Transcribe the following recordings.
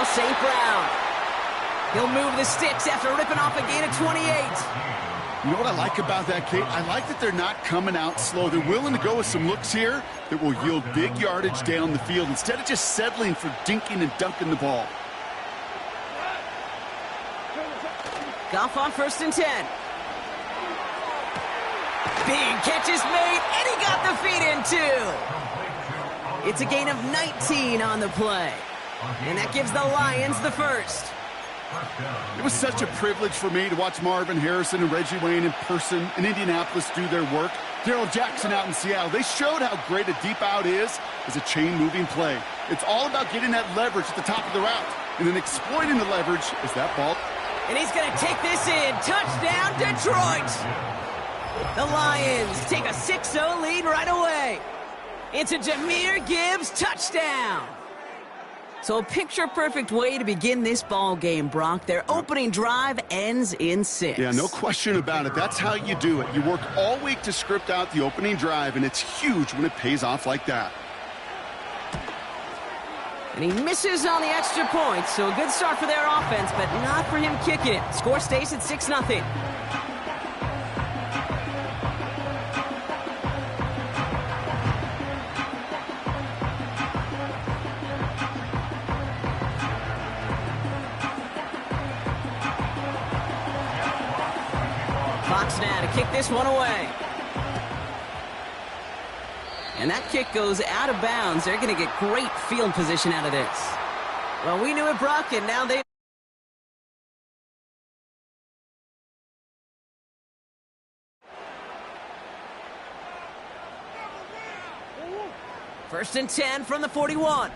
now St. Brown. He'll move the sticks after ripping off a gain of 28. You know what I like about that, Kate? I like that they're not coming out slow. They're willing to go with some looks here that will yield big yardage down the field instead of just settling for dinking and dunking the ball. Goff on 1st and 10. Big catch is made, and he got the feet in too. It's a gain of 19 on the play. And that gives the Lions the first. It was such a privilege for me to watch Marvin Harrison and Reggie Wayne in person in Indianapolis do their work. Darrell Jackson out in Seattle. They showed how great a deep out is as a chain-moving play. It's all about getting that leverage at the top of the route and then exploiting the leverage as that ball. And he's going to take this in. Touchdown, Detroit! The Lions take a 6-0 lead right away. It's a Jahmyr Gibbs touchdown. So a picture-perfect way to begin this ball game, Brock. Their opening drive ends in 6. Yeah, no question about it. That's how you do it. You work all week to script out the opening drive, and it's huge when it pays off like that. And he misses on the extra point, so a good start for their offense, but not for him kicking it. Score stays at 6-0. Fox now to kick this one away. And that kick goes out of bounds. They're going to get great field position out of this. Well, we knew it, Brock, and now they... First and 10 from the 41.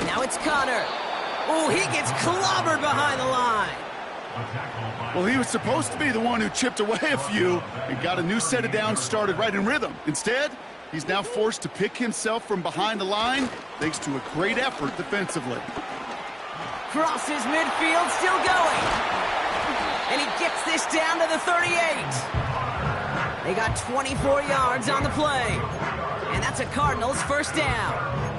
Now it's Connor. Oh, he gets clobbered behind the line. Well, he was supposed to be the one who chipped away a few and got a new set of downs started right in rhythm. Instead, he's now forced to pick himself from behind the line thanks to a great effort defensively. Crosses midfield, still going. And he gets this down to the 38. They got 24 yards on the play. And that's a Cardinals first down.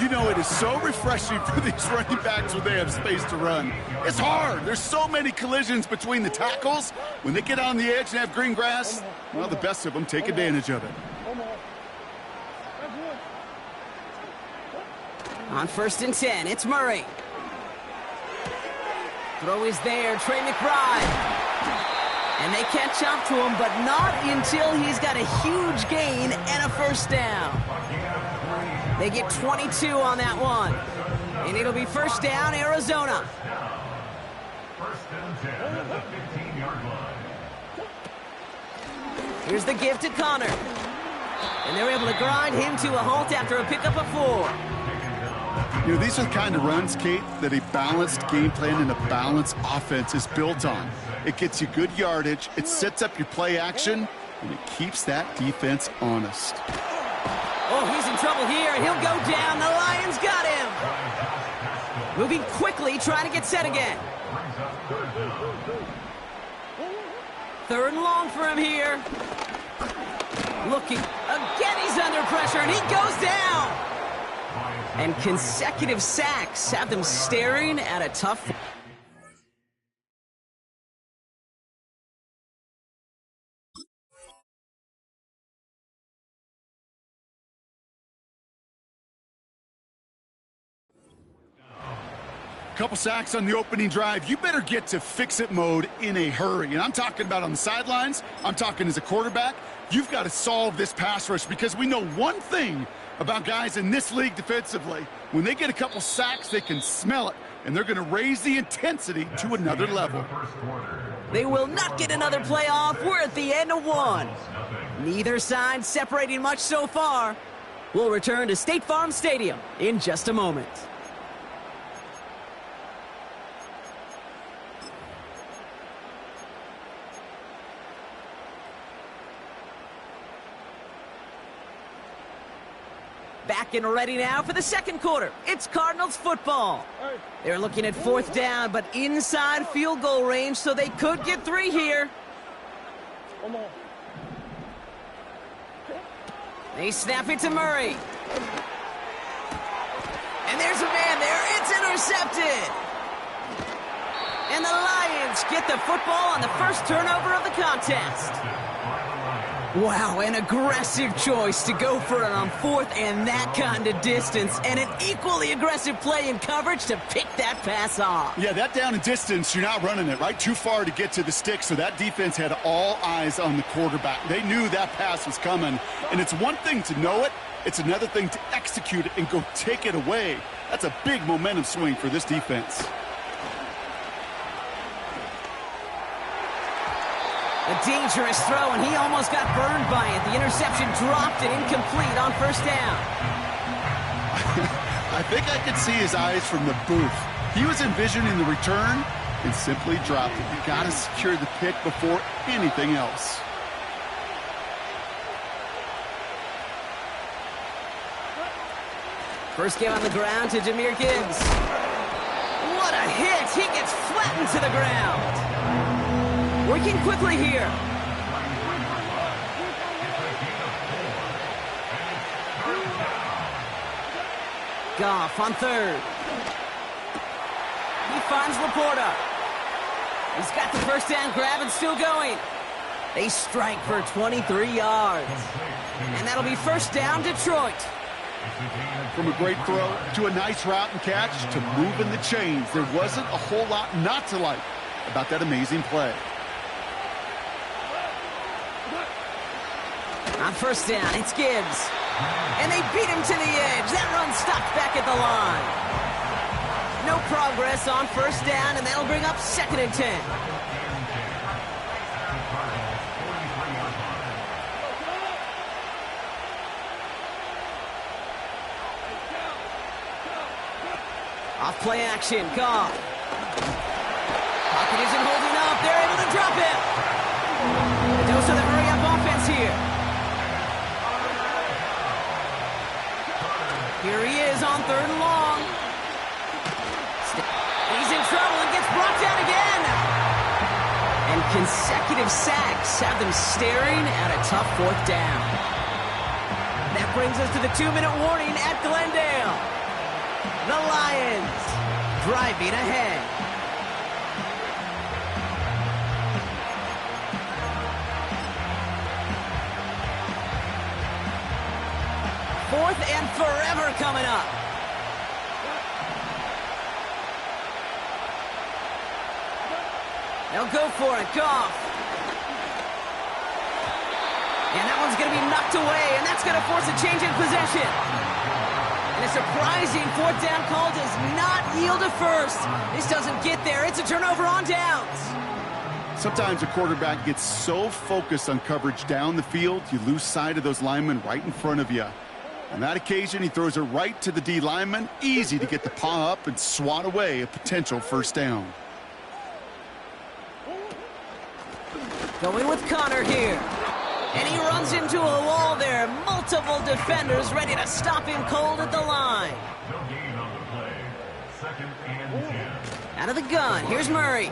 You know, it is so refreshing for these running backs when they have space to run. It's hard. There's so many collisions between the tackles. When they get on the edge and have green grass, well, the best of them take advantage of it. On 1st and 10, it's Murray. Throw is there, Trey McBride. And they catch up to him, but not until he's got a huge gain and a first down. They get 22 on that one. And it'll be first down, Arizona. First and 10 at the 15-yard line. Here's the give to Connor. And they're able to grind him to a halt after a pickup of 4. You know, these are the kind of runs, Kate, that a balanced game plan and a balanced offense is built on. It gets you good yardage, it sets up your play action, and it keeps that defense honest. Oh, he's in trouble here, and he'll go down. The Lions got him. Moving quickly, trying to get set again. 3rd and long for him here. Looking. Again, he's under pressure, and he goes down. And consecutive sacks have them staring at a tough... Couple sacks on the opening drive. You better get to fix-it mode in a hurry. And I'm talking about on the sidelines. I'm talking as a quarterback. You've got to solve this pass rush because we know one thing about guys in this league defensively. When they get a couple sacks, they can smell it. And they're going to raise the intensity to another level. They will not get another play off. We're at the end of 1. Neither side separating much so far. We'll return to State Farm Stadium in just a moment. Back and ready now for the second quarter. It's Cardinals football. They're looking at 4th down, but inside field goal range, so they could get 3 here. They snap it to Murray. And there's a man there. It's intercepted. And the Lions get the football on the first turnover of the contest. Wow, an aggressive choice to go for it on fourth and that kind of distance. And an equally aggressive play in coverage to pick that pass off. Yeah, that down and distance, you're not running it, right? Too far to get to the stick, so that defense had all eyes on the quarterback. They knew that pass was coming. And it's one thing to know it. It's another thing to execute it and go take it away. That's a big momentum swing for this defense. A dangerous throw, and he almost got burned by it. The interception dropped and incomplete on first down. I think I could see his eyes from the booth. He was envisioning the return and simply dropped it. You got to secure the pick before anything else. First game on the ground to Jahmyr Gibbs. What a hit! He gets flattened to the ground. Working quickly here. Goff on third. He finds Laporta. He's got the first down grab and still going. They strike for 23 yards. And that'll be first down, Detroit. From a great throw to a nice route and catch to moving the chains, there wasn't a whole lot not to like about that amazing play. On first down, it's Gibbs. And they beat him to the edge. That run stopped back at the line. No progress on first down, and that'll bring up second and 10. Off play action, Goff. Pocket isn't holding up. They're able to drop him. A dose of the hurry-up offense here. Here he is on third and long. He's in trouble and gets brought down again. And consecutive sacks have them staring at a tough fourth down. That brings us to the 2-minute warning at Glendale. The Lions driving ahead. Fourth and forever coming up. They'll go for it. Goff. And that one's going to be knocked away, and that's going to force a change in possession. And a surprising fourth down call does not yield a first. This doesn't get there. It's a turnover on downs. Sometimes a quarterback gets so focused on coverage down the field, you lose sight of those linemen right in front of you. On that occasion, he throws it right to the D lineman. Easy to get the paw up and swat away a potential first down. Going with Connor here. And he runs into a wall there. Multiple defenders ready to stop him cold at the line. No gain on the play. Second and 10. Out of the gun, here's Murray.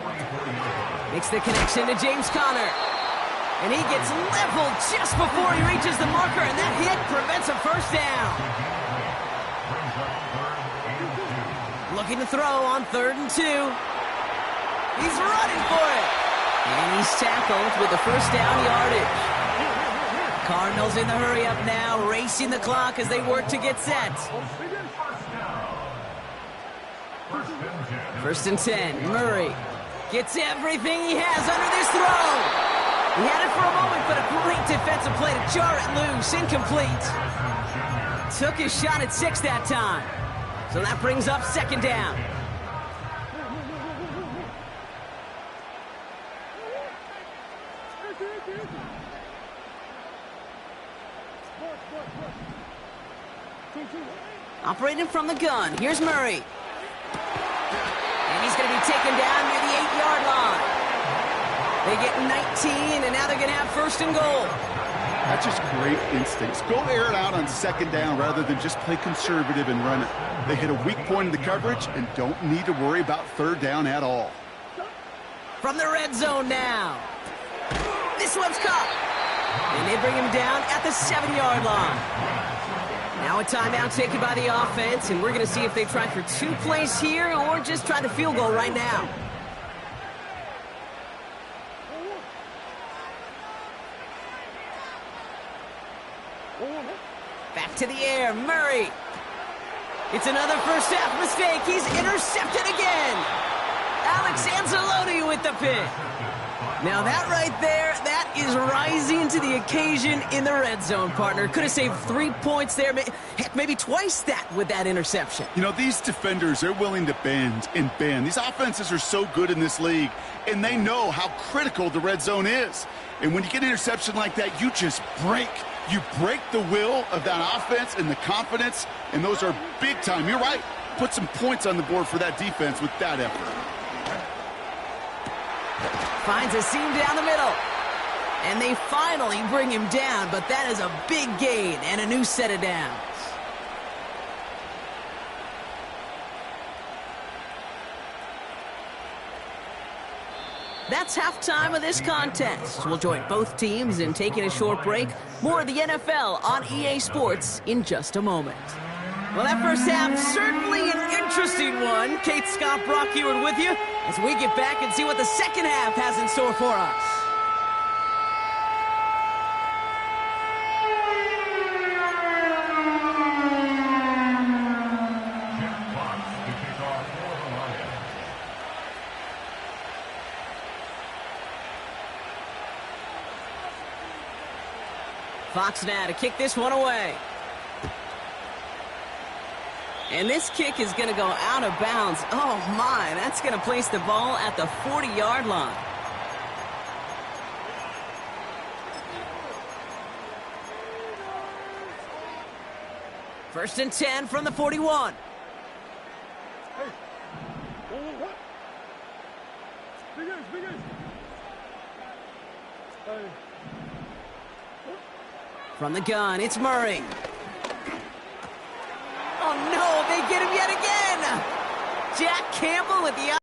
Makes the connection to James Conner. And he gets leveled just before he reaches the marker, and that hit prevents a first down. Looking to throw on 3rd and 2. He's running for it. And he's tackled with the first down yardage. Cardinals in the hurry-up now, racing the clock as they work to get set. First and 10, Murray gets everything he has under this throw. He had it for a moment, but a great defensive play to jar it loose. Incomplete. Took his shot at 6 that time. So that brings up second down. Operating from the gun, here's Murray. And he's going to be taken down near the 8-yard line. They get 19, and now they're going to have first and goal. That's just great instincts. Go air it out on second down rather than just play conservative and run it. They hit a weak point in the coverage and don't need to worry about third down at all. From the red zone now. This one's caught. And they bring him down at the 7-yard line. Now a timeout taken by the offense, and we're going to see if they try for 2 plays here or just try the field goal right now. Back to the air, Murray. It's another first half mistake. He's intercepted again. Alex Anzalone with the pick. Now that right there, that is rising to the occasion in the red zone, partner. Could have saved 3 points there. Heck, maybe twice that with that interception. You know, these defenders, they're willing to bend and bend. These offenses are so good in this league, and they know how critical the red zone is. And when you get an interception like that, you just break. You break the will of that offense and the confidence, and those are big time. You're right. Put some points on the board for that defense with that effort. Finds a seam down the middle. And they finally bring him down, but that is a big gain and a new set of downs. That's halftime of this contest. We'll join both teams in taking a short break. More of the NFL on EA Sports in just a moment. Well, that first half, certainly an interesting one. Kate, Scott, Brock Ewan with you as we get back and see what the second half has in store for us. Fox now to kick this one away. And this kick is going to go out of bounds. Oh, my. That's going to place the ball at the 40-yard line. First and 10 from the 41. From the gun, it's Murray. Oh, no, they get him yet again. Jack Campbell with the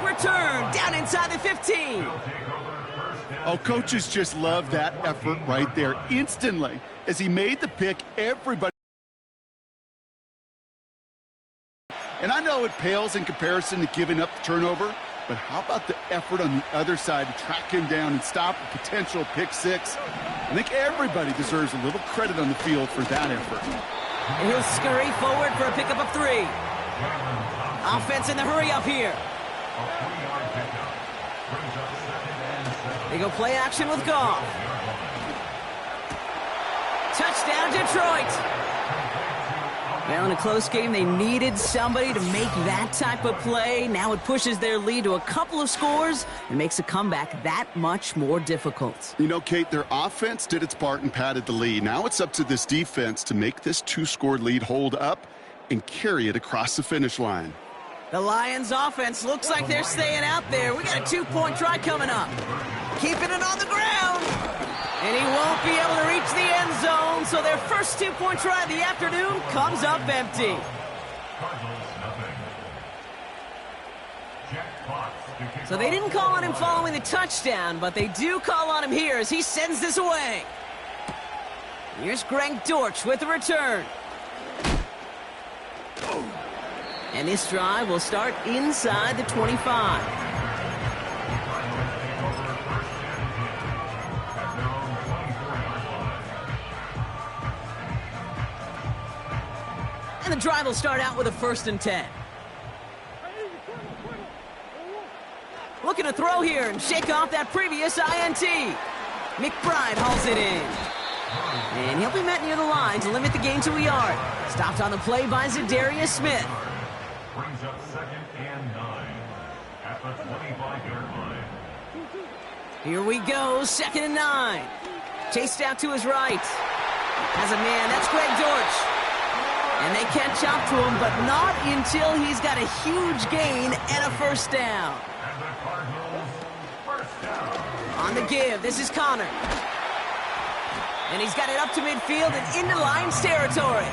return down inside the 15. Oh, coaches just love that effort right there. Instantly, as he made the pick, everybody. And I know it pales in comparison to giving up the turnover, but how about the effort on the other side to track him down and stop a potential pick six? I think everybody deserves a little credit on the field for that effort. And he'll scurry forward for a pickup of 3. Offense in the hurry up here. They go play action with Goff. Touchdown, Detroit. Well, in a close game, they needed somebody to make that type of play. Now it pushes their lead to a couple of scores and makes a comeback that much more difficult. You know, Kate, their offense did its part and padded the lead. Now it's up to this defense to make this 2-score lead hold up and carry it across the finish line. The Lions offense looks like they're staying out there. We got a 2-point try coming up. Keeping it on the ground. And he won't be able to reach the end zone, so their first 2-point try of the afternoon comes up empty. So they didn't call on him following the touchdown, but they do call on him here as he sends this away. Here's Greg Dortch with the return. And this drive will start inside the 25. And the drive will start out with a 1st and 10. Looking to throw here and shake off that previous INT. McBride hauls it in. And he'll be met near the line to limit the gain to a yard. Stopped on the play by Zadarius Smith. Brings up 2nd and 9 at the 25-yard line. Here we go, 2nd and 9. Chased out to his right. Has a man, that's Greg Dortch. And they catch up to him, but not until he's got a huge gain and a 1st down. And the Cardinals, 1st down. On the give, this is Connor. And he's got it up to midfield and into Lions territory.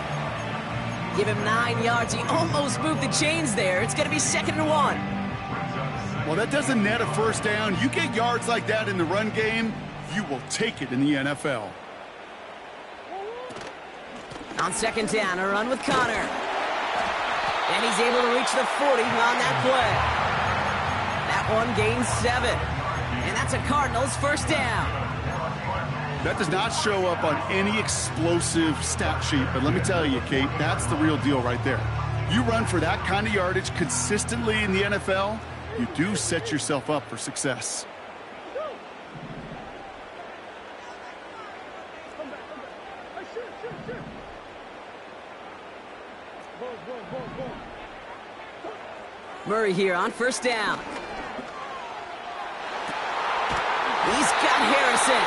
Give him 9 yards. He almost moved the chains there. It's going to be 2nd and 1. Brings up 2nd Well, that doesn't net a first down. You get yards like that in the run game, you will take it in the NFL. On second down, a run with Connor. And he's able to reach the 40 on that play. That one gains 7. And that's a Cardinals first down. That does not show up on any explosive stat sheet, but let me tell you, Kate, that's the real deal right there. You run for that kind of yardage consistently in the NFL, you do set yourself up for success. Murray here on first down. He's got Harrison.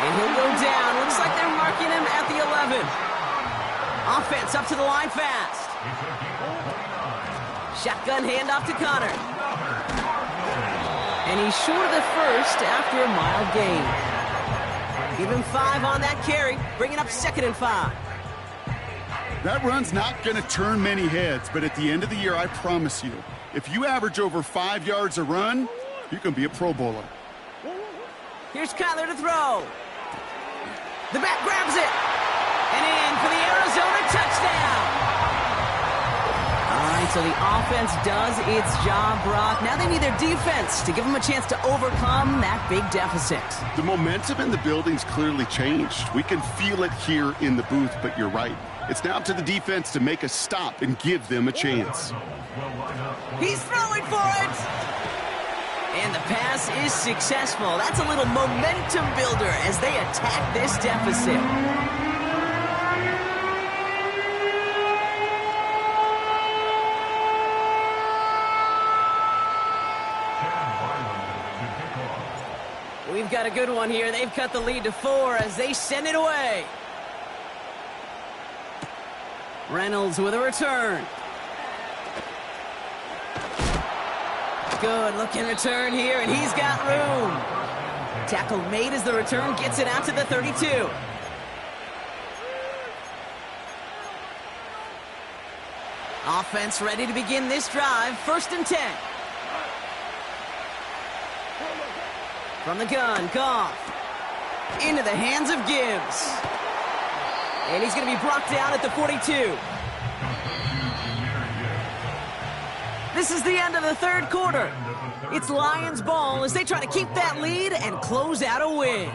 And he'll go down. Looks like they're marking him at the 11. Offense up to the line fast. Shotgun handoff to Connor. And he's short of the first after a mild gain. Give him 5 on that carry. Bringing up 2nd and 5. That run's not going to turn many heads, but at the end of the year, I promise you, if you average over 5 yards a run, you can be a Pro Bowler. Here's Kyler to throw. The back grabs it. And in for the Arizona touchdown. All right, so the offense does its job, Brock. Now they need their defense to give them a chance to overcome that big deficit. The momentum in the building's clearly changed. We can feel it here in the booth, but you're right. It's now up to the defense to make a stop and give them a chance. He's throwing for it. And the pass is successful. That's a little momentum builder as they attack this deficit. We've got a good one here. They've cut the lead to 4 as they send it away. Reynolds with a return. Good looking return here, and he's got room. Tackle made as the return gets it out to the 32. Offense ready to begin this drive. 1st and 10. From the gun, Goff. Into the hands of Gibbs. And he's going to be brought down at the 42. This is the end of the 3rd quarter. It's Lions ball as they try to keep that lead and close out a win.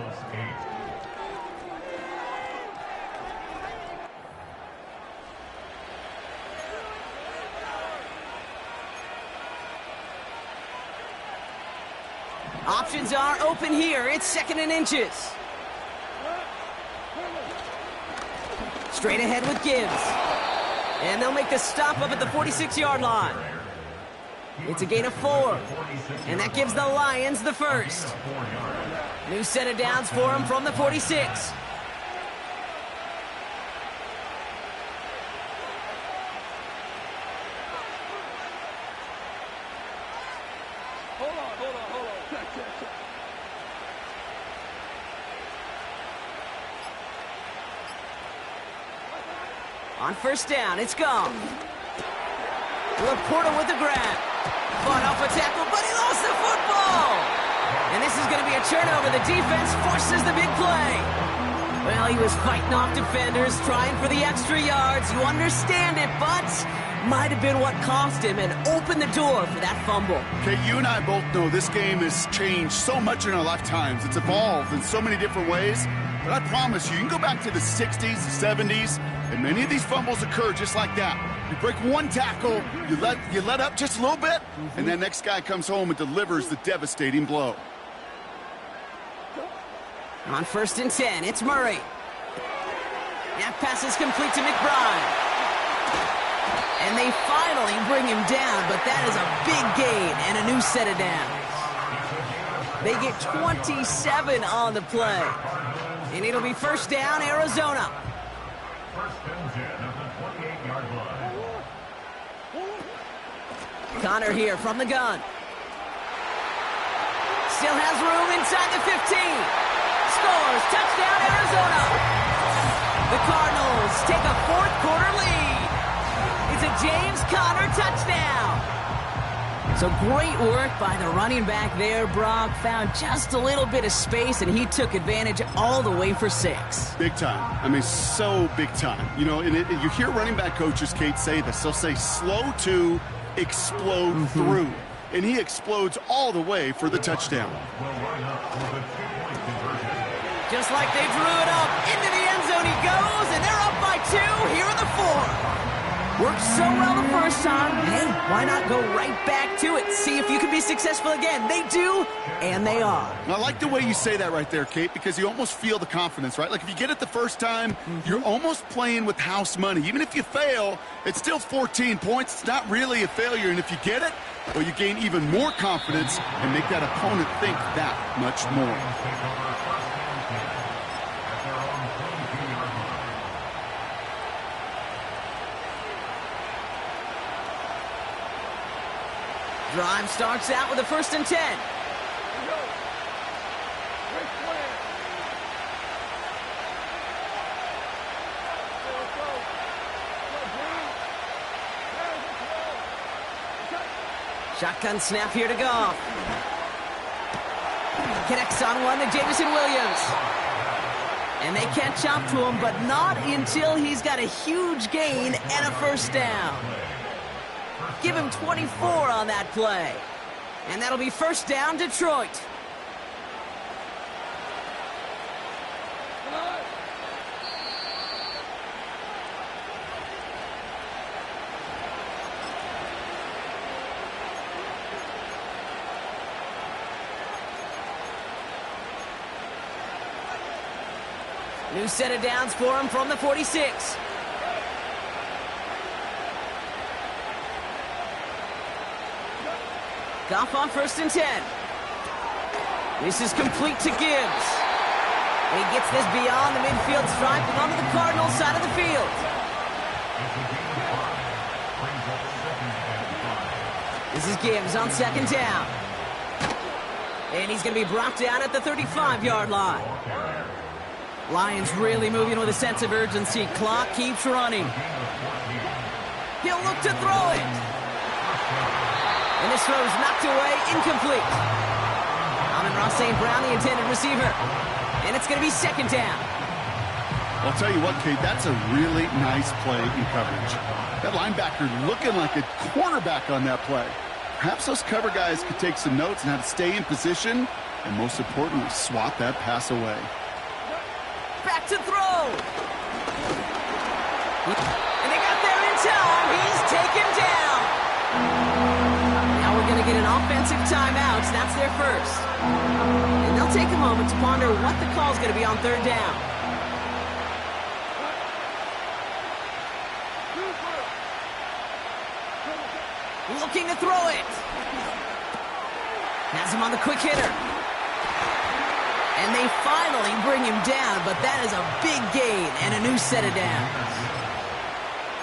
Options are open here. It's 2nd and inches. Straight ahead with Gibbs. And they'll make the stop up at the 46-yard line. It's a gain of 4. And that gives the Lions the first. New set of downs for them from the 46. On first down, it's gone. Laporta with the grab. Fought off a tackle, but he lost the football. And this is going to be a turnover. The defense forces the big play. Well, he was fighting off defenders, trying for the extra yards. You understand it, but might have been what cost him and opened the door for that fumble. Okay, you and I both know this game has changed so much in our lifetimes. It's evolved in so many different ways. But I promise you can go back to the 60s, the 70s, and many of these fumbles occur just like that. You break one tackle, you let up just a little bit, and that next guy comes home and delivers the devastating blow. On 1st and 10, it's Murray. That pass is complete to McBride. And they finally bring him down, but that is a big gain and a new set of downs. They get 27 on the play. And it'll be 1st down, Arizona. 1st and 10 at the 28-yard line. Connor here from the gun. Still has room inside the 15. Scores. Touchdown, Arizona. The Cardinals take a 4th quarter lead. It's a James Conner touchdown. So great work by the running back there, Brock. Found just a little bit of space, and he took advantage all the way for 6. Big time. I mean, so big time. You know, and you hear running back coaches, Kate, say this. They'll say slow to explode through. And he explodes all the way for the touchdown. Just like they drew it up, into the end zone he goes, and they're up by 2 here in the 4th. Worked so well the first time. Hey, why not go right back to it? See if you can be successful again. They do, and they are. I like the way you say that right there, Kate, because you almost feel the confidence, right? Like if you get it the first time, you're almost playing with house money. Even if you fail, it's still 14 points. It's not really a failure. And if you get it, well, you gain even more confidence and make that opponent think that much more. Drive starts out with a 1st and 10. Shotgun snap here to Goff. Connects on one to Jamison Williams. And they catch up to him, but not until he's got a huge gain and a 1st down. Give him 24 on that play. And that'll be 1st down, Detroit. New set of downs for him from the 46. Goff on 1st and 10. This is complete to Gibbs. And he gets this beyond the midfield stripe and onto the Cardinals side of the field. This is Gibbs on 2nd down. And he's going to be brought down at the 35-yard line. Lions really moving with a sense of urgency. Clock keeps running. He'll look to throw it. And this throw is knocked away, incomplete. Amon-Ra St. Brown, the intended receiver. And it's going to be 2nd down. I'll tell you what, Kate, that's a really nice play in coverage. That linebacker looking like a cornerback on that play. Perhaps those cover guys could take some notes on how to stay in position and, most importantly, swat that pass away. Back to throw. And they got there in time. He's taken down. Going to get an offensive timeout. That's their 1st. And they'll take a moment to ponder what the call's going to be on 3rd down. Looking to throw it. Has him on the quick hitter. And they finally bring him down, but that is a big gain and a new set of downs.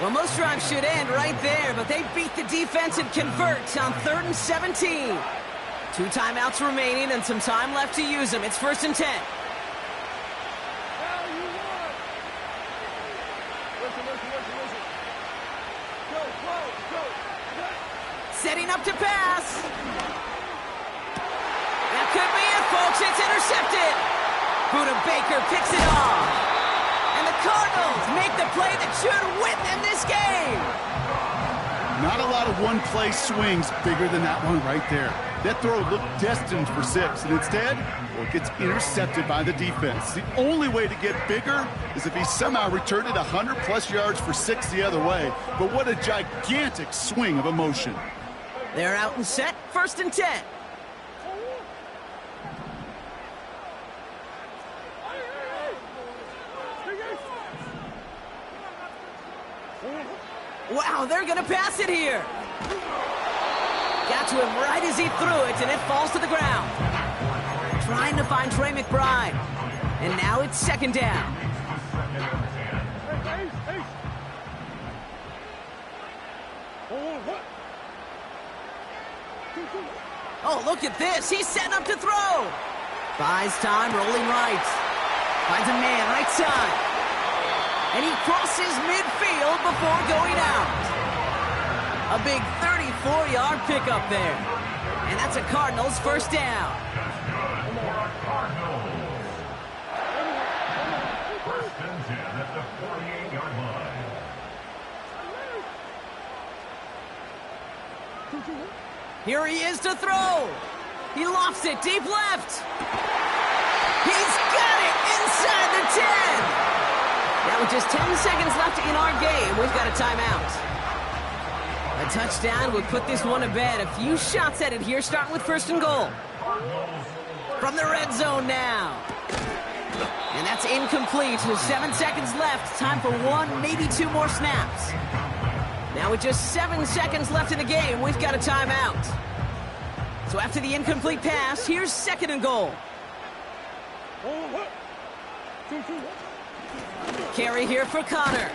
Well, most drives should end right there, but they beat the defense and convert on 3rd and 17. 2 timeouts remaining and some time left to use them. It's 1st and 10. Setting up to pass. That could be it, folks. It's intercepted. Buda Baker picks it off. And the Cardinals make the play that should win them this game. Not a lot of one-play swings bigger than that one right there. That throw looked destined for 6, and instead, well, it gets intercepted by the defense. The only way to get bigger is if he somehow returned it 100-plus yards for 6 the other way. But what a gigantic swing of emotion. They're out and set, 1st and 10. Wow, they're going to pass it here. Got to him right as he threw it, and it falls to the ground. Trying to find Trey McBride. And now it's 2nd down. Oh, look at this. He's setting up to throw. Buys time, rolling right. Finds a man right side. And he crosses midfield before going out. A big 4-yard pickup there. And that's a Cardinals first down. First and 10 at the 48-yard line. Here he is to throw. He lofts it deep left. He's got it inside the 10. Now with just 10 seconds left in our game, we've got a timeout. A touchdown would put this one to bed. A few shots at it here, starting with first and goal. From the red zone now. And that's incomplete. With 7 seconds left. Time for one, maybe two more snaps. Now with just 7 seconds left in the game, we've got a timeout. So after the incomplete pass, here's second and goal. Carry here for Connor.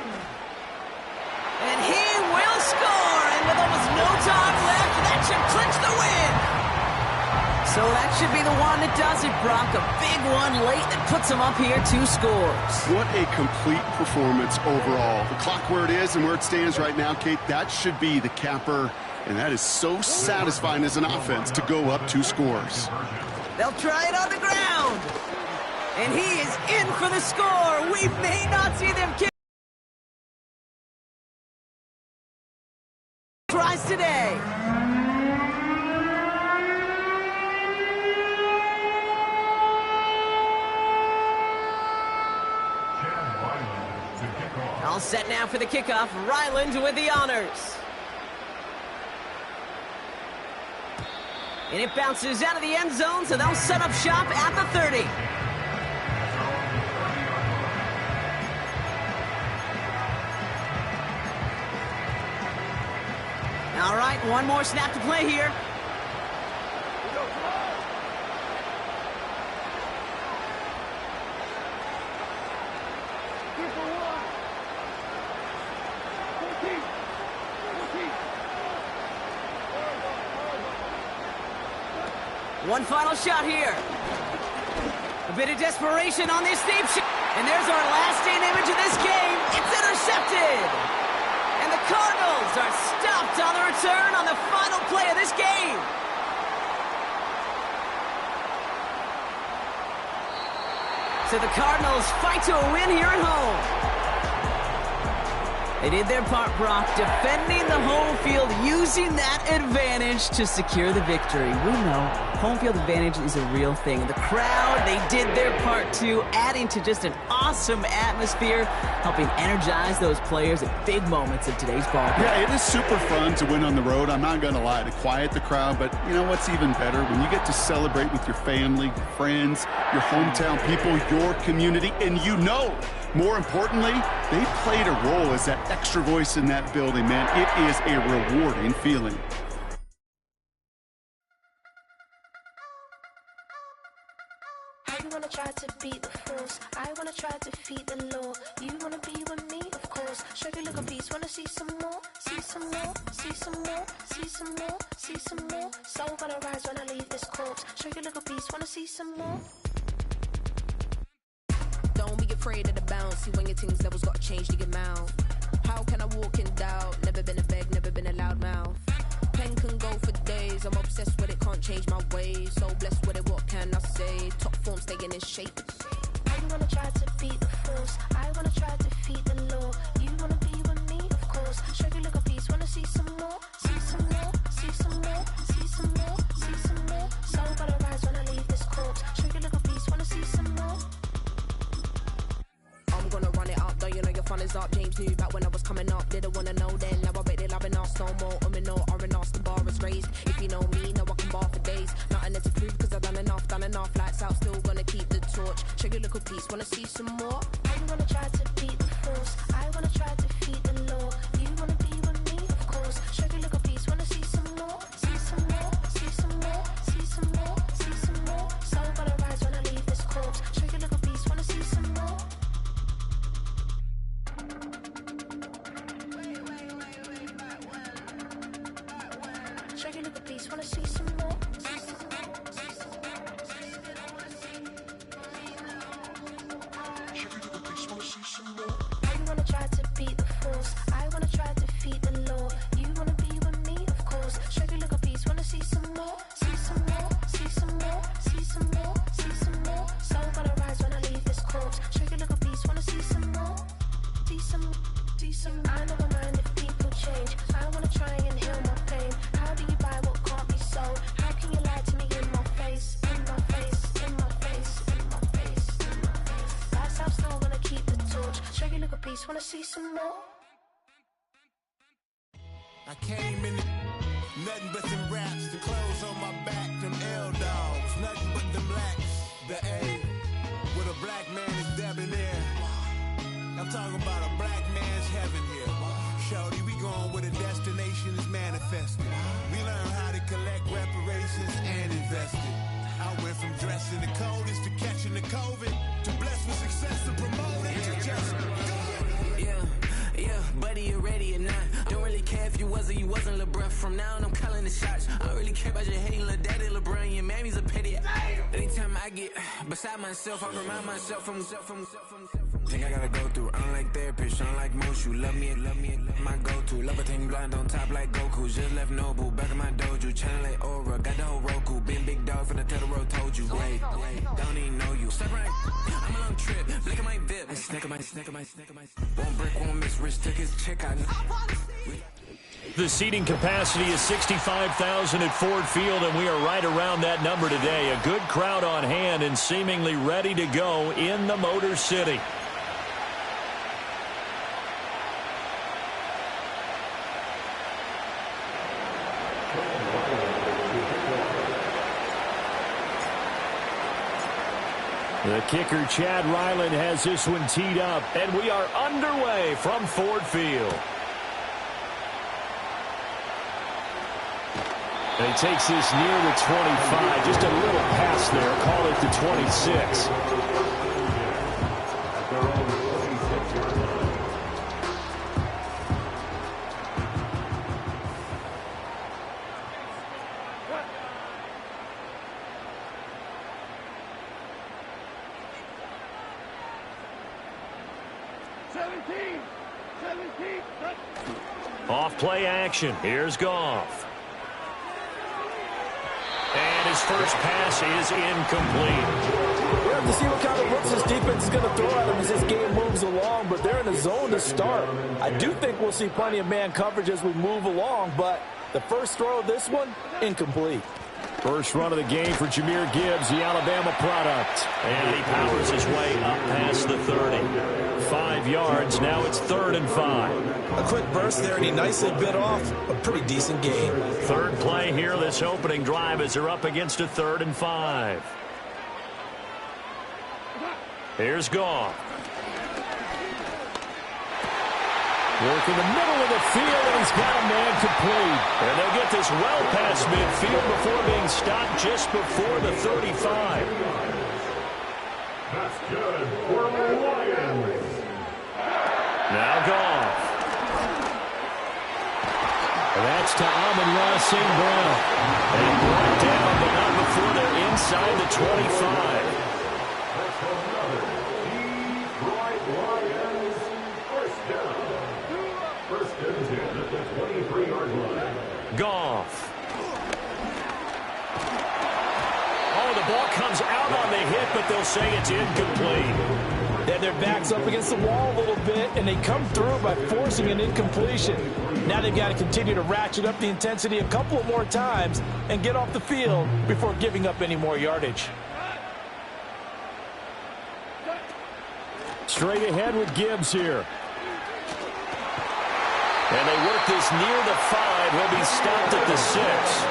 And he will score. And with almost no time left, that should clinch the win. So that should be the one that does it, Brock. A big one late that puts them up here 2 scores. What a complete performance overall. The clock where it is and where it stands right now, Kate, that should be the capper. And that is so satisfying as an offense to go up 2 scores. They'll try it on the ground. And he is in for the score. We may not see them kick tries today. All set now for the kickoff. Ryland with the honors. And it bounces out of the end zone, so they'll set up shop at the 30. All right, one more snap to play here. One final shot here. A bit of desperation on this deep shot. And there's our last-in image of this game. It's intercepted. And the Cardinals are stopped on the return on the final play of this game. So the Cardinals fight to a win here at home. They did their part, Brock, defending the home field, using that advantage to secure the victory. We know home field advantage is a real thing. The crowd, they did their part too, adding to just an awesome atmosphere, helping energize those players at big moments of today's ball game. Yeah, it is super fun to win on the road. I'm not going to lie, to quiet the crowd. But you know what's even better? When you get to celebrate with your family, your friends, your hometown people, your community, and you know, more importantly, they played a role as that extra voice in that building, man. It is a rewarding feeling. I wanna try to beat the force. I wanna try to defeat the law. You wanna be with me, of course. Show you a little piece. Wanna see some more? See some more? See some more? See some more? See some more? Soul gonna rise when I leave this corpse. Show you a little piece. Wanna see some more? Don't be afraid of the bounce. See when your things levels got to change to your mouth. How can I walk in doubt? Never been a beg, never been a loud mouth. Pen can go for days. I'm obsessed with it, can't change my ways. So blessed with it, what can I say? Top form staying in shape. I wanna try to beat the force. I wanna try to defeat the law. You wanna be with me, of course. Show you a little piece. Wanna see some more? See some more? See some more? See some more? See some more? Soul gonna rise when I leave this corpse. Show you a little piece. Wanna see some more? I'm gonna run it up, though you know your fun is up. James knew back when I was coming up, didn't wanna know then. Now I bet they loving us no more. No R&Us, the bar is raised. If you know me, know I can bar for days. Nothing left to prove, cause I've done enough. Lights out, still gonna keep the torch. Show you a little piece, wanna see some more? I wanna try to beat the force. I wanna try to defeat the law. You wanna be with me, of course. Show you a little piece, wanna see some more? See some more? See some more? See some more? See some more? Soul gonna rise when I leave this corpse. Show you a little piece, wanna see some more? Show you a little piece, wanna see some more? I wanna try to beat the force. I wanna try piece, wanna see some more? I came in nothing but them raps, the clothes on my back, them L-dogs, nothing but them blacks, the A, with a black man is debonair. I'm talking about a black man's heaven here. Shorty, we going where the destination is manifested. We learn how to collect reparations and invest it. I went from dressing the coldest to catching the COVID, to blessed with success to promote it to just do it. Yeah, buddy, you ready or not? Don't really care if you was or you wasn't LeBron. From now on, I'm calling the shots. I don't really care about your hating little daddy LeBron. Your mammy's a petty. Anytime I get beside myself, I remind myself from Think I gotta go through. I don't like therapists, I don't like most. You love me, my go-to. Love a thing blind on top like Goku. Just left Noble, back in my dojo. Channel like Aura, got the whole Roku. Been big dog from the Totoro, told you. Wait, don't even know you. Step right, I'm a long trip. Look at my VIP. Snack of my. One brick, one miss. Rich took his check out. The seating capacity is 65,000 at Ford Field, and we are right around that number today. A good crowd on hand and seemingly ready to go in the Motor City. The kicker, Chad Ryland, has this one teed up, and we are underway from Ford Field. And he takes this near the 25, just a little pass there, call it the 26. Off play action. Here's Goff. And his first pass is incomplete. We have to see what kind of looks this defense is going to throw at him as this game moves along, but they're in the zone to start. I do think we'll see plenty of man coverage as we move along, but the first throw of this one, incomplete. First run of the game for Jahmyr Gibbs, the Alabama product. And he powers his way up past the 30. 5 yards, now it's 3rd and 5. A quick burst there, and he nicely bit off a pretty decent gain. Third play here, this opening drive, as they're up against a 3rd and 5. Here's Goff. Work in the middle of the field, and he's got a man complete. And they'll get this well past midfield before being stopped just before the 35. That's good for the Lions. Now Goff. That's to Amon-Ra St. Brown. And brought down, but not before they're inside the 25. That's another Detroit Lions first down. First and 10 at the 23-yard line. Goff. Oh, the ball comes out on the hit, but they'll say it's incomplete. And their back's up against the wall a little bit, and they come through by forcing an incompletion. Now they've got to continue to ratchet up the intensity a couple of more times and get off the field before giving up any more yardage. Straight ahead with Gibbs here. And they work this near the 5. He'll be stopped at the 6.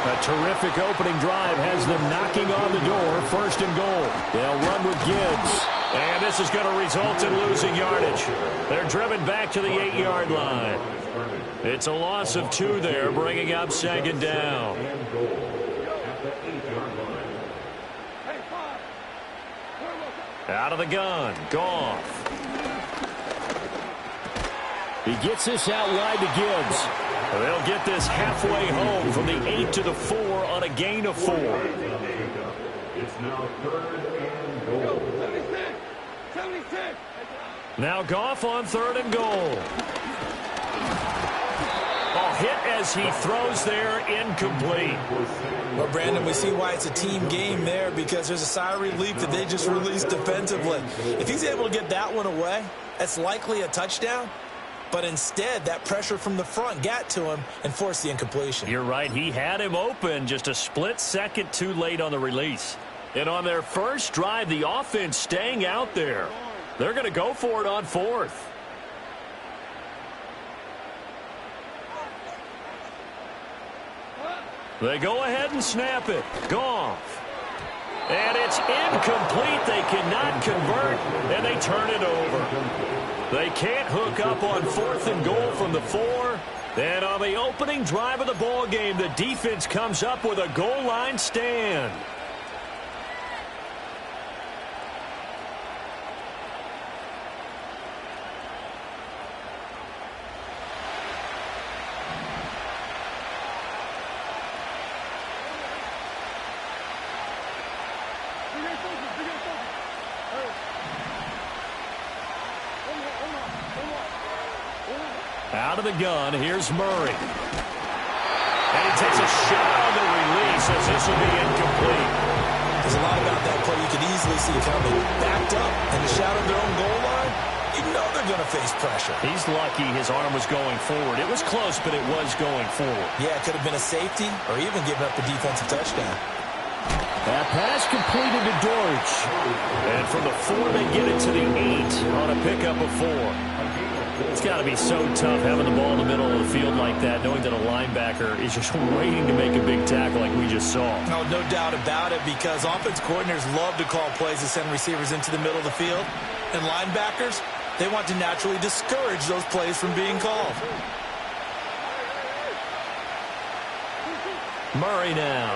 A terrific opening drive has them knocking on the door. 1st and goal. They'll run with Gibbs. And this is going to result in losing yardage. They're driven back to the 8-yard line. It's a loss of 2 there, bringing up 2nd down. Out of the gun, Goff. He gets this out wide to Gibbs. They'll get this halfway home from the 8 to the 4 on a gain of 4. It's now 3rd and goal. Now Goff on 3rd and goal. A hit as he throws there, incomplete. Well, Brandon, we see why it's a team game there, because there's a sigh of relief that they just released defensively. If he's able to get that one away, that's likely a touchdown. But instead, that pressure from the front got to him and forced the incompletion. You're right. He had him open, just a split second too late on the release. And on their first drive, the offense staying out there. They're going to go for it on 4th. They go ahead and snap it. Goff. And it's incomplete. They cannot convert, and they turn it over. They can't hook up on 4th and goal from the 4. And on the opening drive of the ball game, the defense comes up with a goal line stand. Out of the gun, here's Murray. And he takes a shot on the release as this will be incomplete. There's a lot about that play you could easily see coming. Backed up and a shot on their own goal line, you know they're going to face pressure. He's lucky his arm was going forward. It was close, but it was going forward. Yeah, it could have been a safety or even given up a defensive touchdown. That pass completed to Deutsch. And from the 4, they get it to the 8 on a pickup of 4. It's got to be so tough having the ball in the middle of the field like that, knowing that a linebacker is just waiting to make a big tackle like we just saw. No doubt about it, because offense coordinators love to call plays to send receivers into the middle of the field. And linebackers, they want to naturally discourage those plays from being called. Murray now.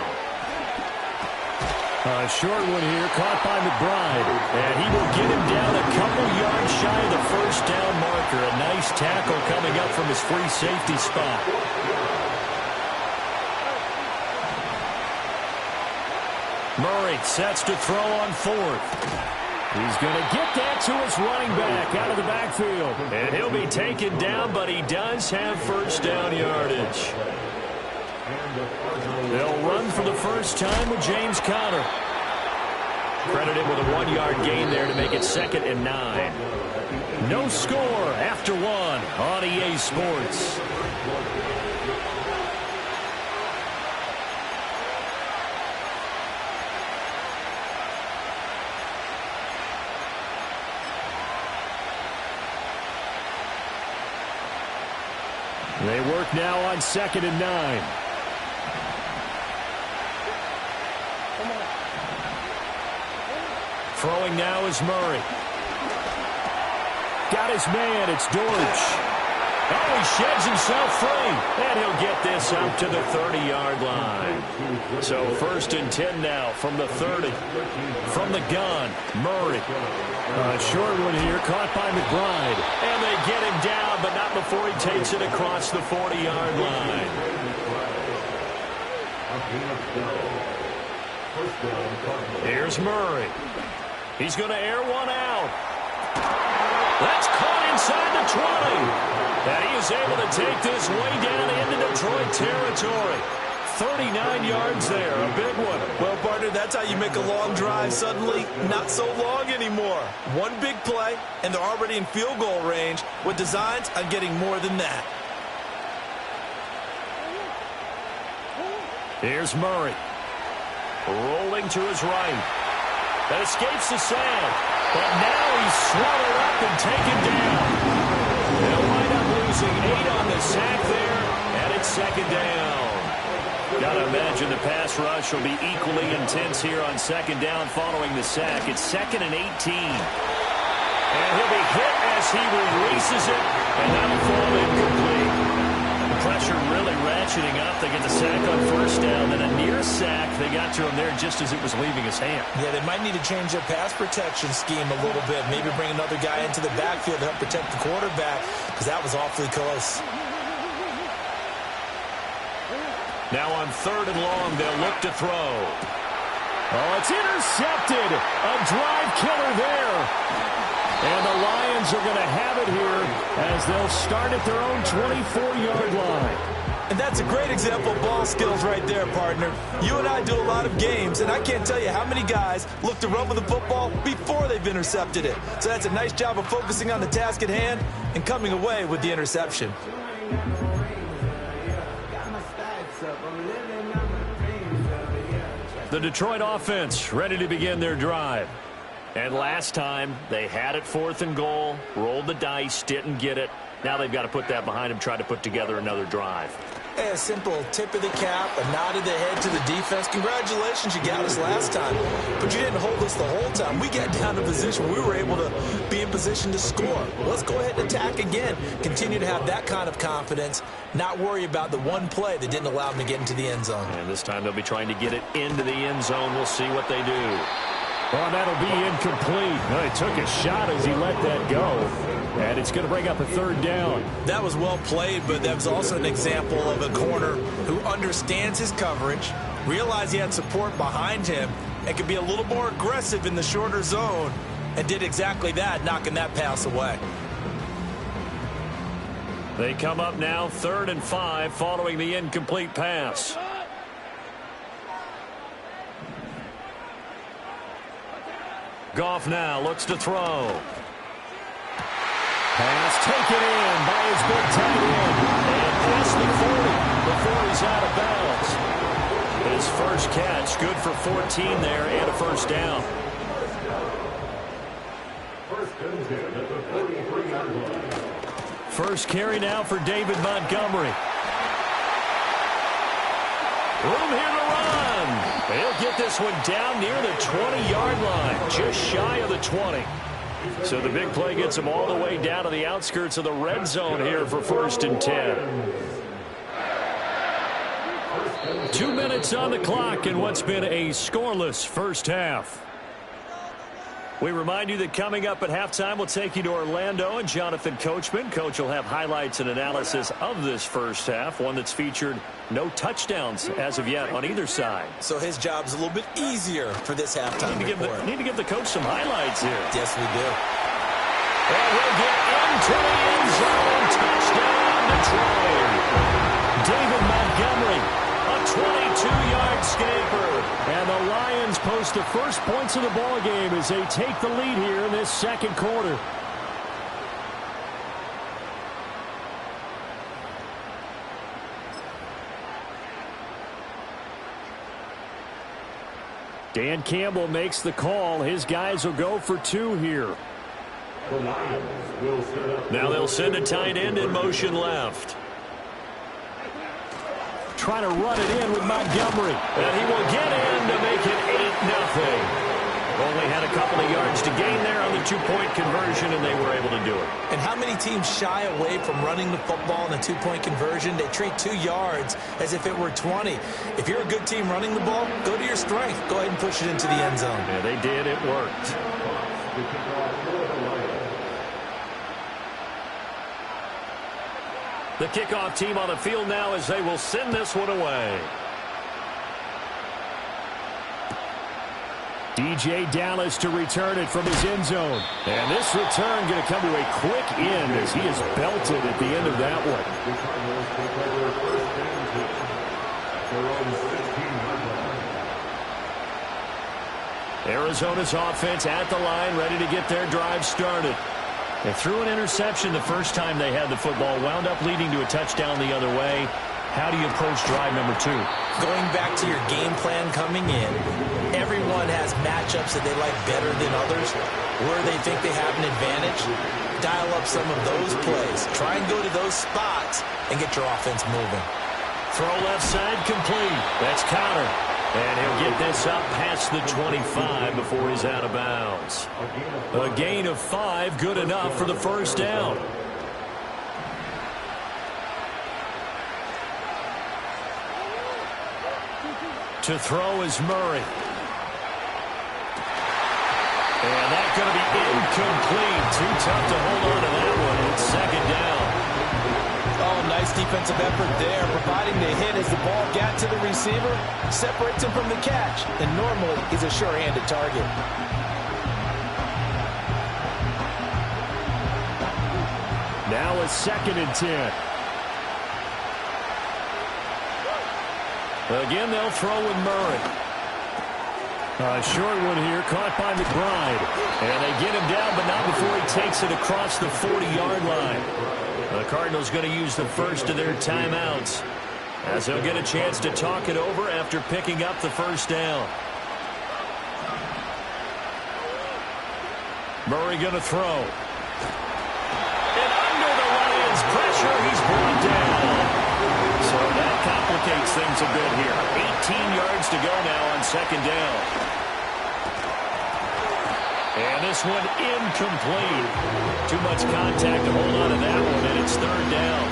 A short one here, caught by McBride. And he will get him down a couple yards shy of the first down marker. A nice tackle coming up from his free safety spot. Murray sets to throw on 4th. He's going to get that to his running back out of the backfield. And he'll be taken down, but he does have first down yardage. They'll run for the first time with James Conner. Credited with a 1-yard gain there to make it 2nd and 9. No score after 1 on EA Sports. They work now on 2nd and 9. Throwing now is Murray. Got his man. It's Deutsch. Oh, he sheds himself free. And he'll get this up to the 30-yard line. So 1st and 10 now from the 30. From the gun, Murray. A short one here, caught by McBride. And they get him down, but not before he takes it across the 40-yard line. Here's Murray. He's going to air one out. That's caught inside the 20. And he is able to take this way down into Detroit territory. 39 yards there, a big one. Well, partner, that's how you make a long drive suddenly not so long anymore. One big play, and they're already in field goal range with designs on getting more than that. Here's Murray. Rolling to his right. That escapes the sack. But now he's swallowed up and taken down. They'll wind up losing 8 on the sack there, and it's 2nd down. Got to imagine the pass rush will be equally intense here on 2nd down following the sack. It's 2nd and 18. And he'll be hit as he releases it, and that'll fall incomplete. The pressure really ratcheting up. They get the sack on 1st down, then a near sack. They got to him there just as it was leaving his hand. Yeah, they might need to change their pass protection scheme a little bit. Maybe bring another guy into the backfield to help protect the quarterback, because that was awfully close. Now on 3rd and long, they'll look to throw. Oh, it's intercepted. A drive killer there. And the Lions are going to have it here as they'll start at their own 24-yard line. And that's a great example of ball skills right there, partner. You and I do a lot of games, and I can't tell you how many guys look to run with the football before they've intercepted it. So that's a nice job of focusing on the task at hand and coming away with the interception. The Detroit offense ready to begin their drive. And last time, they had it 4th and goal, rolled the dice, didn't get it. Now they've got to put that behind them, try to put together another drive. A simple tip of the cap, a nod of the head to the defense. Congratulations, you got us last time. But you didn't hold us the whole time. We got down to position where we were able to be in position to score. Let's go ahead and attack again. Continue to have that kind of confidence. Not worry about the one play that didn't allow them to get into the end zone. And this time they'll be trying to get it into the end zone. We'll see what they do. Well, that'll be incomplete. Well, he took a shot as he let that go. And it's going to bring up a third down. That was well played, but that was also an example of a corner who understands his coverage, realized he had support behind him, and could be a little more aggressive in the shorter zone, and did exactly that, knocking that pass away. They come up now 3rd and 5 following the incomplete pass. Goff now looks to throw. Pass taken in by his big tight end. And past the 40 before he's out of bounds. His first catch, good for 14 there and a first down. First carry now for David Montgomery. Room here to run. He'll get this one down near the 20-yard line, just shy of the 20. So the big play gets him all the way down to the outskirts of the red zone here for 1st and 10. 2 minutes on the clock in what's been a scoreless first half. We remind you that coming up at halftime, we'll take you to Orlando and Jonathan Coachman. Coach will have highlights and analysis of this first half, one that's featured no touchdowns as of yet on either side. So his job's a little bit easier for this halftime report. Need to give the coach some highlights here. Yes, we do. And we'll get into the end zone. Touchdown, Detroit. David Montgomery, a 22-yard scamper. And the Lions post the first points of the ball game as they take the lead here in this second quarter. Dan Campbell makes the call. His guys will go for 2 here. Now they'll send a tight end in motion left. Trying to run it in with Montgomery. And he will get in to make it 8-0. Only had a couple of yards to gain there on the 2-point conversion, and they were able to do it. And how many teams shy away from running the football in a 2-point conversion? They treat 2 yards as if it were 20. If you're a good team running the ball, go to your strength. Go ahead and push it into the end zone. Yeah, they did. It worked. The kickoff team on the field now as they will send this one away. DJ Dallas to return it from his end zone. And this return going to come to a quick end as he is belted at the end of that one. Arizona's offense at the line, ready to get their drive started. They threw an interception the first time they had the football, wound up leading to a touchdown the other way. How do you approach drive number 2? Going back to your game plan coming in, everyone has matchups that they like better than others, where they think they have an advantage. Dial up some of those plays. Try and go to those spots and get your offense moving. Throw left side complete. That's Connor. And he'll get this up past the 25 before he's out of bounds. A gain of 5, good enough for the first down. To throw is Murray. And that's going to be incomplete. Too tough to hold on to that one. It's second down. Oh, nice defensive effort there, providing the hit as the ball got to the receiver, separates him from the catch, and normally he's a sure-handed target. Now a 2nd and 10. Again, they'll throw with Murray. A short one here, caught by McBride. And they get him down, but not before he takes it across the 40-yard line. The Cardinals going to use the first of their timeouts, as they'll get a chance to talk it over after picking up the first down. Murray going to throw. And under the Lions' pressure, he's brought down. So that makes things a bit here. 18 yards to go now on second down. And this one incomplete. Too much contact to hold on to that one, and it's third down.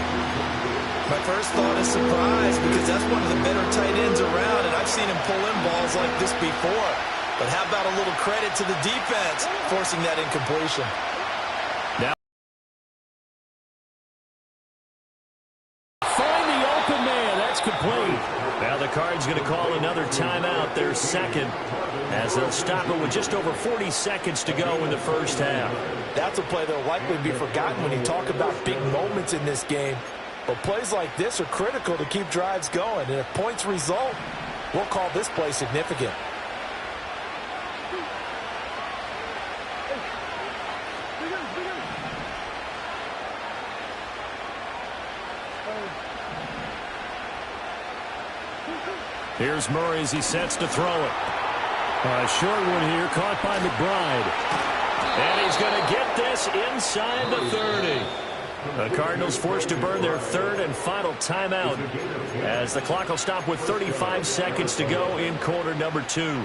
My first thought is surprise, because that's one of the better tight ends around, and I've seen him pull in balls like this before. But how about a little credit to the defense forcing that incompletion? Now, find the open man. That's complete. Now the Cards going to call another timeout, their second, as they'll stop it with just over 40 seconds to go in the first half. That's a play that will likely be forgotten when you talk about big moments in this game. But plays like this are critical to keep drives going. And if points result, we'll call this play significant. Here's Murray as he sets to throw it. A short one here, caught by McBride. And he's going to get this inside the 30. The Cardinals forced to burn their third and final timeout as the clock will stop with 35 seconds to go in quarter number 2.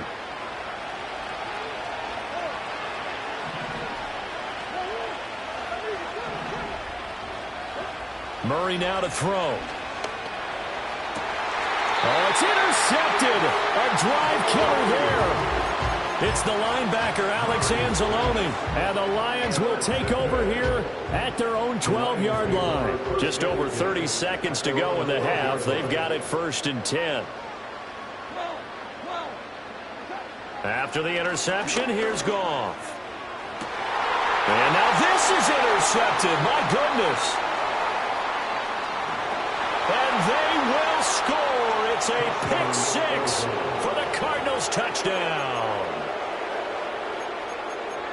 Murray now to throw. Oh, it's intercepted. A drive killer there. It's the linebacker, Alex Anzalone. And the Lions will take over here at their own 12-yard line. Just over 30 seconds to go in the half. They've got it 1st and 10. After the interception, here's Goff. And now this is intercepted. My goodness. And they will score. It's a pick six for the Cardinals touchdown.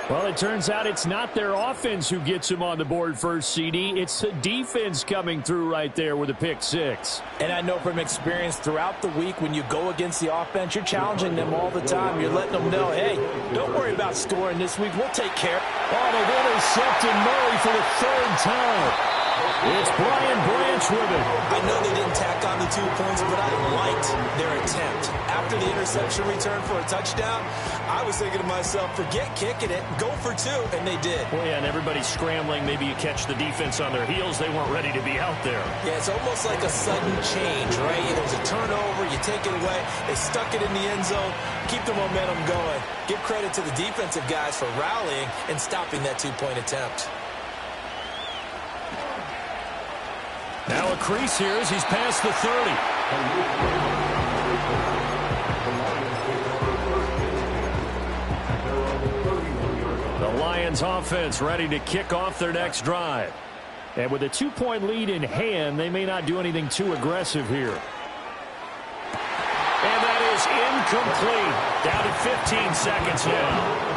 Well, it turns out it's not their offense who gets them on the board first, CD. It's the defense coming through right there with a pick six. And I know from experience throughout the week when you go against the offense, you're challenging them all the time. You're letting them know, hey, don't worry about scoring this week. We'll take care. Oh, they've intercepted Murray for the third time. It's Brian Branch with it. I know they didn't tack on the 2 points, but I liked their attempt. After the interception return for a touchdown, I was thinking to myself, forget kicking it, go for 2, and they did. Well, yeah, and everybody's scrambling. Maybe you catch the defense on their heels. They weren't ready to be out there. Yeah, it's almost like a sudden change, right? There's a turnover, you take it away, they stuck it in the end zone, keep the momentum going. Give credit to the defensive guys for rallying and stopping that 2-point attempt. Now a crease here as he's past the 30. The Lions offense ready to kick off their next drive. And with a 2-point lead in hand, they may not do anything too aggressive here. And that is incomplete. Down to 15 seconds now.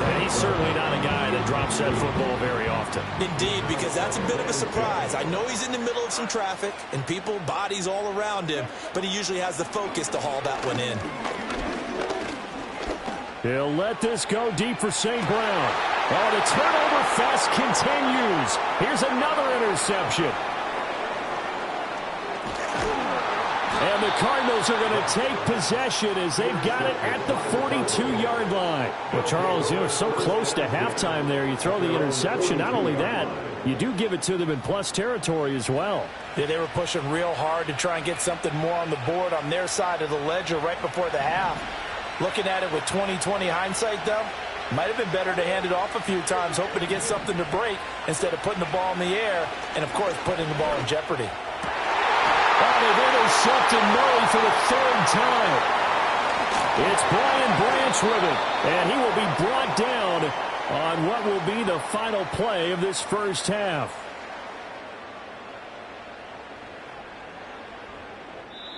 And he's certainly not a guy that drops that football very often. Indeed, because that's a bit of a surprise. I know he's in the middle of some traffic and people, bodies all around him, but he usually has the focus to haul that one in. He'll let this go deep for St. Brown. Oh, the turnover fest continues. Here's another interception. And the Cardinals are going to take possession as they've got it at the 42-yard line. Well, Charles, so close to halftime there. You throw the interception. Not only that, you do give it to them in plus territory as well. Yeah, they were pushing real hard to try and get something more on the board on their side of the ledger right before the half. Looking at it with 20/20 hindsight, though, might have been better to hand it off a few times, hoping to get something to break instead of putting the ball in the air and, of course, putting the ball in jeopardy. Oh, they've intercepted Murray for the third time. It's Brian Branch with it, and he will be brought down on what will be the final play of this first half.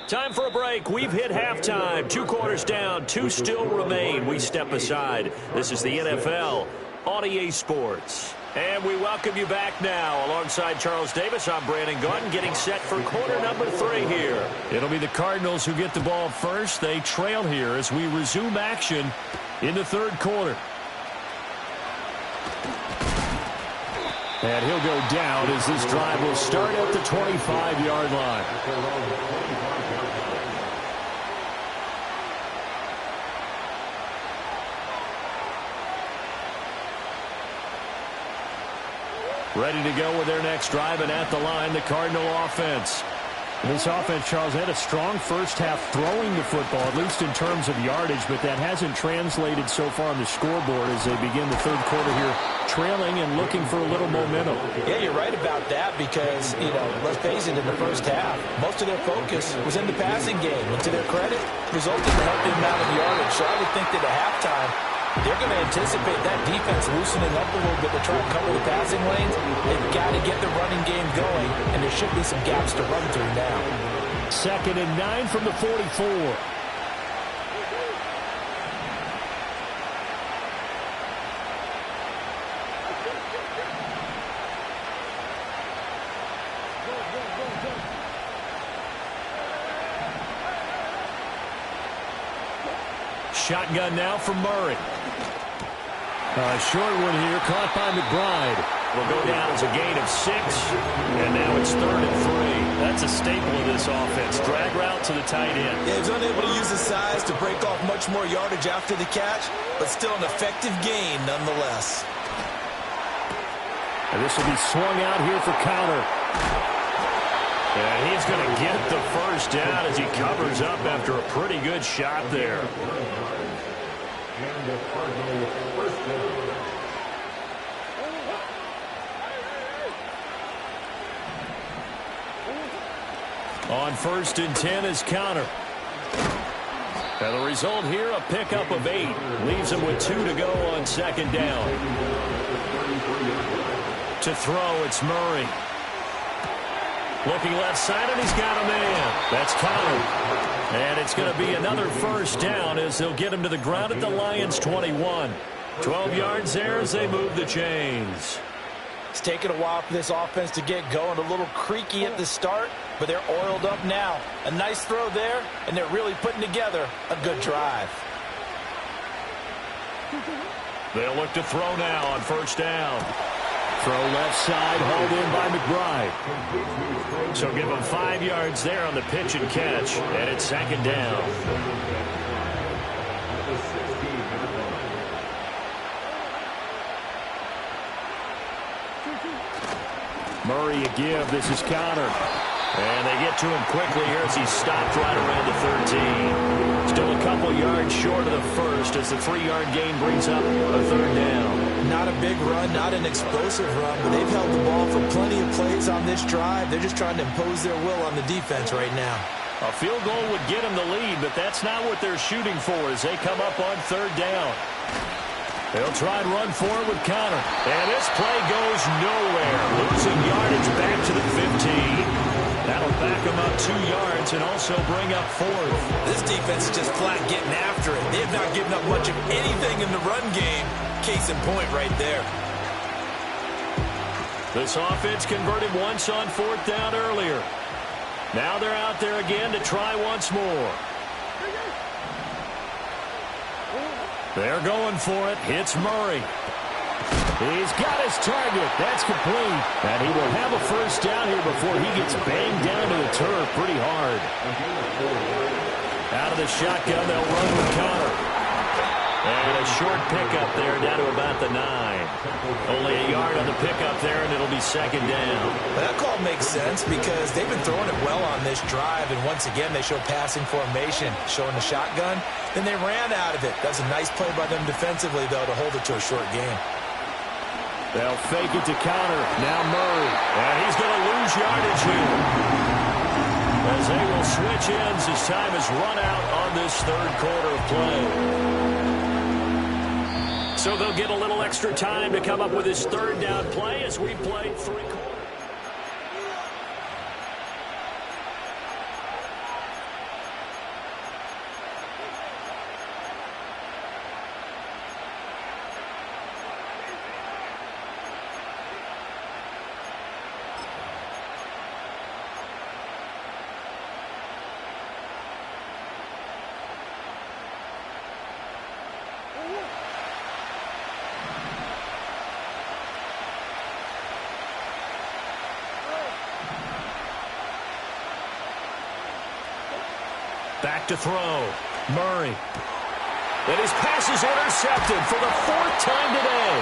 Time for a break. We've hit halftime. 2 quarters down. 2 still remain. We step aside. This is the NFL on EA Sports. And we welcome you back now. Alongside Charles Davis, I'm Brandon Gaudin, getting set for quarter number 3 here. It'll be the Cardinals who get the ball first. They trail here as we resume action in the third quarter. And he'll go down as this drive will start at the 25-yard line. Ready to go with their next drive, and at the line, the Cardinal offense. This offense, Charles, had a strong first half throwing the football, at least in terms of yardage, but that hasn't translated so far on the scoreboard as they begin the third quarter here, trailing and looking for a little momentum. Yeah, you're right about that because, let's face it, in the first half, most of their focus was in the passing game. And to their credit, resulted in a healthy amount of yardage. So I would think that at halftime, they're going to anticipate that defense loosening up a little bit to try and cover the passing lanes. They've got to get the running game going, and there should be some gaps to run through now. 2nd and 9 from the 44. Shotgun now from Murray. A short one here, caught by McBride. Will go down as a gain of 6, and now it's 3rd and 3. That's a staple of this offense. Drag route to the tight end. Yeah, he's unable to use his size to break off much more yardage after the catch, but still an effective gain nonetheless. And this will be swung out here for Counter. And he's going to get the first down as he covers up after a pretty good shot there. On 1st and 10 is Counter. And the result here, a pickup of 8. Leaves him with 2 to go on 2nd down. To throw, it's Murray. Looking left side, and he's got a man. That's Counter. And it's going to be another first down as they'll get him to the ground at the Lions' 21. 12 yards there as they move the chains. It's taken a while for this offense to get going. A little creaky at the start, but they're oiled up now. A nice throw there, and they're really putting together a good drive. They'll look to throw now on 1st down. Throw left side, hauled in by McBride. So give him 5 yards there on the pitch and catch, and it's 2nd down. Murray a give. This is Counter. And they get to him quickly here as he's stopped right around the 13. Still a couple yards short of the first as the 3-yard gain brings up a 3rd down. Not a big run, not an explosive run, but they've held the ball for plenty of plays on this drive. They're just trying to impose their will on the defense right now. A field goal would get them the lead, but that's not what they're shooting for as they come up on 3rd down. They'll try and run forward with Counter. And this play goes nowhere. Losing yardage back to the 15. That'll back them up 2 yards and also bring up 4th. This defense is just flat getting after it. They have not given up much of anything in the run game. Case in point right there. This offense converted once on 4th down earlier. Now they're out there again to try once more. They're going for it. It's Murray. He's got his target. That's complete. And he will have a first down here before he gets banged down to the turf pretty hard. Out of the shotgun, they'll run with Counter. And a short pickup there down to about the 9. Only a yard on the pickup there, and it'll be 2nd down. Well, that call makes sense because they've been throwing it well on this drive, and once again they show passing formation, showing the shotgun. Then they ran out of it. That's a nice play by them defensively, though, to hold it to a short game. They'll fake it to Counter. Now Murray. And he's going to lose yardage here. As they will switch ends as time is run out on this 3rd quarter of play. So they'll get a little extra time to come up with his 3rd down play as we play 3 quarters. Back to throw. Murray. And his pass is intercepted for the 4th time today.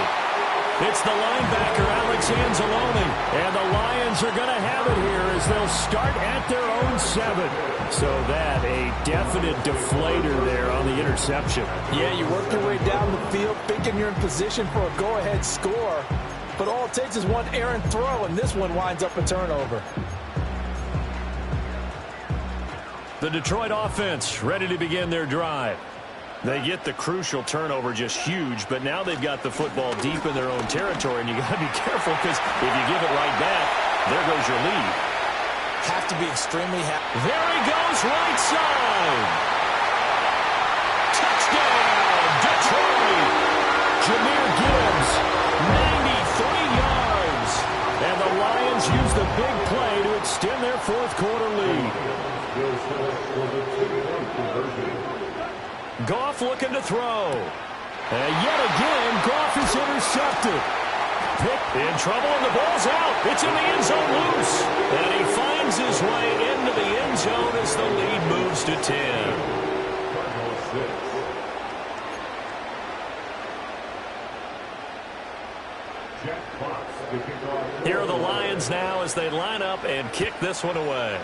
It's the linebacker, Alex Anzalone. And the Lions are going to have it here as they'll start at their own 7. So that a definite deflator there on the interception. Yeah, you work your way down the field thinking you're in position for a go-ahead score. But all it takes is one errant throw, and this one winds up a turnover. The Detroit offense ready to begin their drive. They get the crucial turnover, just huge, but now they've got the football deep in their own territory, and you got to be careful because if you give it right back, there goes your lead. Have to be extremely happy. There he goes, right side. Touchdown, Detroit. Jahmyr Gibbs, 93 yards. And the Lions use the big play to extend their 4th quarter lead. Goff looking to throw. And yet again, Goff is intercepted. Pitt in trouble, and the ball's out. It's in the end zone loose. And he finds his way into the end zone as the lead moves to 10. Here are the Lions now as they line up and kick this one away.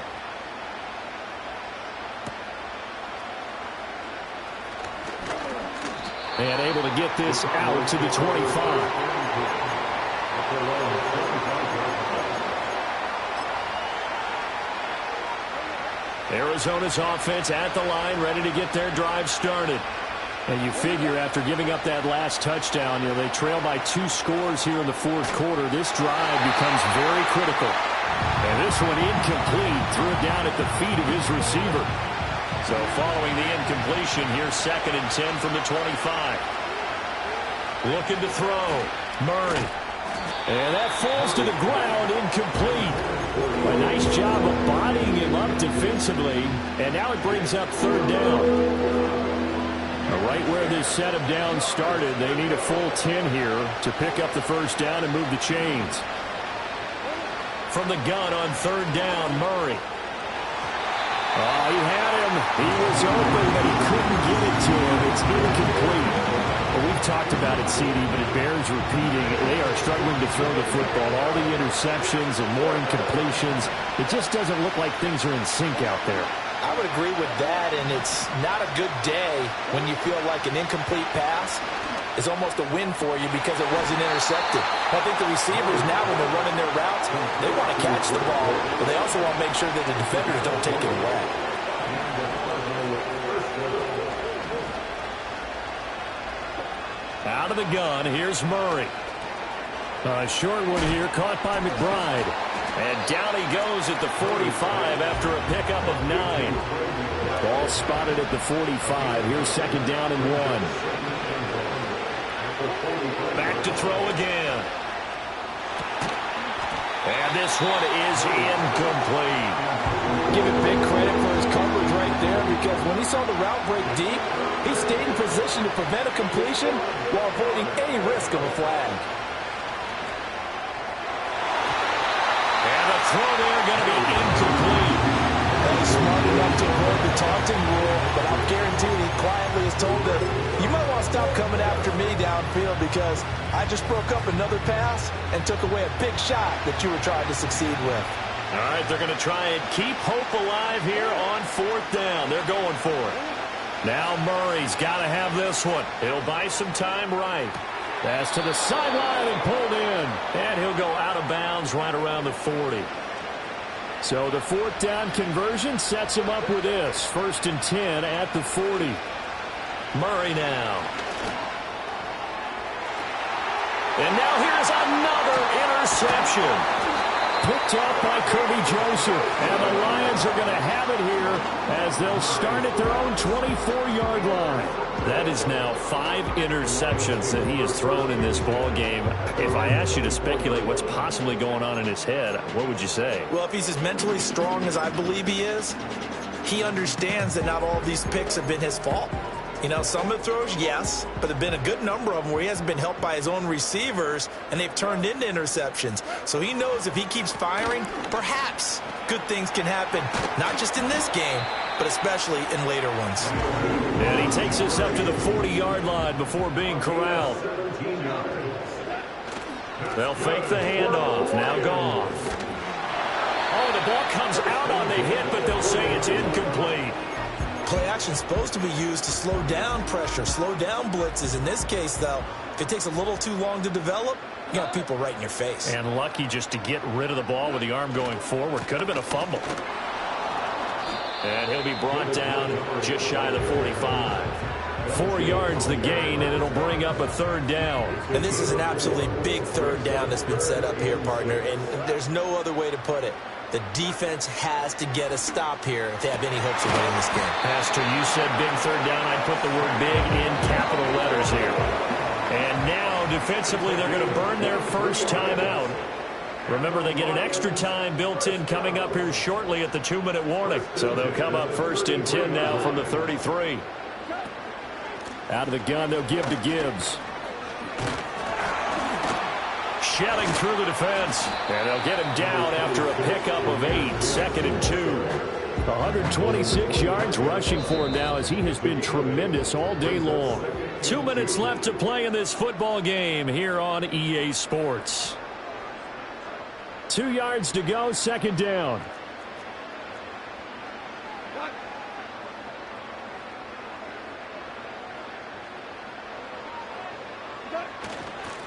And able to get this out to the 25. Arizona's offense at the line, ready to get their drive started. And you figure after giving up that last touchdown, they trail by 2 scores here in the 4th quarter. This drive becomes very critical. And this one incomplete, threw it down at the feet of his receiver. So following the incompletion, here's 2nd and 10 from the 25. Looking to throw. Murray. And that falls to the ground, incomplete. A nice job of bodying him up defensively. And now it brings up 3rd down. Right where this set of downs started, they need a full 10 here to pick up the 1st down and move the chains. From the gun on 3rd down, Murray. Oh, he had him. He was open, but he couldn't get it to him. It's incomplete. Well, we've talked about it, CD, but it bears repeating. They are struggling to throw the football. All the interceptions and more incompletions. It just doesn't look like things are in sync out there. I would agree with that, and it's not a good day when you feel like an incomplete pass is almost a win for you because it wasn't intercepted. I think the receivers now, when they're running their routes, they want to catch the ball, but they also want to make sure that the defenders don't take it away. Out of the gun, here's Murray. A short one here, caught by McBride. And down he goes at the 45 after a pickup of 9. Ball spotted at the 45. Here's 2nd down and 1. Back to throw again. And this one is incomplete. Give him big credit for his coverage right there, because when he saw the route break deep, he stayed in position to prevent a completion while avoiding any risk of a flag. And the throw there going to be incomplete. He's smart enough to avoid the taunting rule, but I'm guaranteed he quietly is told that you might want to stop coming after me downfield because I just broke up another pass and took away a big shot that you were trying to succeed with. All right, they're going to try and keep hope alive here on 4th down. They're going for it. Now Murray's got to have this one. He'll buy some time right. Pass to the sideline and pulled in. And he'll go out of bounds right around the 40. So the 4th down conversion sets him up with this. 1st and 10 at the 40. Murray now. And now here's another interception. Picked up by Kirby Joseph. And the Lions are going to have it here as they'll start at their own 24-yard line. That is now 5 interceptions that he has thrown in this ball game. If I asked you to speculate what's possibly going on in his head, what would you say? Well, if he's as mentally strong as I believe he is, he understands that not all of these picks have been his fault. You know, some of the throws, yes, but there have been a good number of them where he hasn't been helped by his own receivers, and they've turned into interceptions. So he knows if he keeps firing, perhaps good things can happen, not just in this game, but especially in later ones. And he takes us up to the 40-yard line before being corralled. They'll fake the handoff. Now Goff. Oh, the ball comes out on the hit, but they'll say it's incomplete. Play action is supposed to be used to slow down pressure, slow down blitzes. In this case, though, if it takes a little too long to develop, you got people right in your face. And lucky just to get rid of the ball with the arm going forward. Could have been a fumble. And he'll be brought down just shy of the 45. 4 yards the gain, and it'll bring up a third down. And this is an absolutely big third down that's been set up here, partner, and there's no other way to put it. The defense has to get a stop here if they have any hopes of winning this game. Pastor, you said big third down. I'd put the word big in capital letters here. And now, defensively, they're going to burn their first time out. Remember, they get an extra time built in coming up here shortly at the 2-minute warning. So they'll come up first and 10 now from the 33. Out of the gun, they'll give to Gibbs. Shelling through the defense. And they'll get him down after a pickup of 8. 2nd and 2. 126 yards rushing for him now as he has been tremendous all day long. 2 minutes left to play in this football game here on EA Sports. 2 yards to go, 2nd down.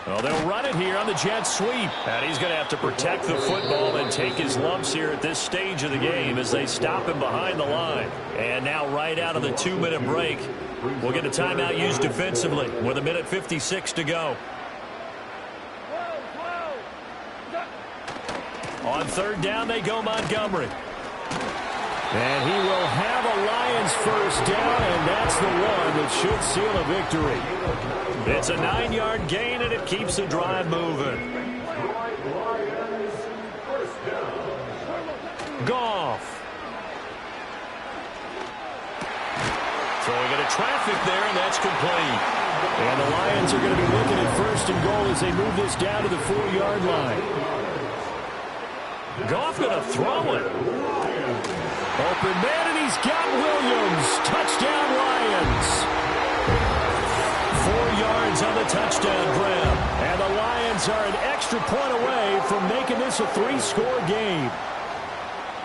Well, they'll run it here on the jet sweep. And he's going to have to protect the football and take his lumps here at this stage of the game as they stop him behind the line. And now right out of the 2-minute break, we'll get a timeout used defensively with 1:56 to go. On 3rd down, they go Montgomery. And he will have a Lions first down, and that's the one that should seal a victory. It's a 9-yard gain, and it keeps the drive moving. Goff. Throwing into traffic there, and that's complete. And the Lions are going to be looking at 1st and goal as they move this down to the 4-yard line. Goff going to throw it. Open man, and he's got Williams. Touchdown, Lions. 4 yards on the touchdown grab. And the Lions are an extra point away from making this a 3-score game.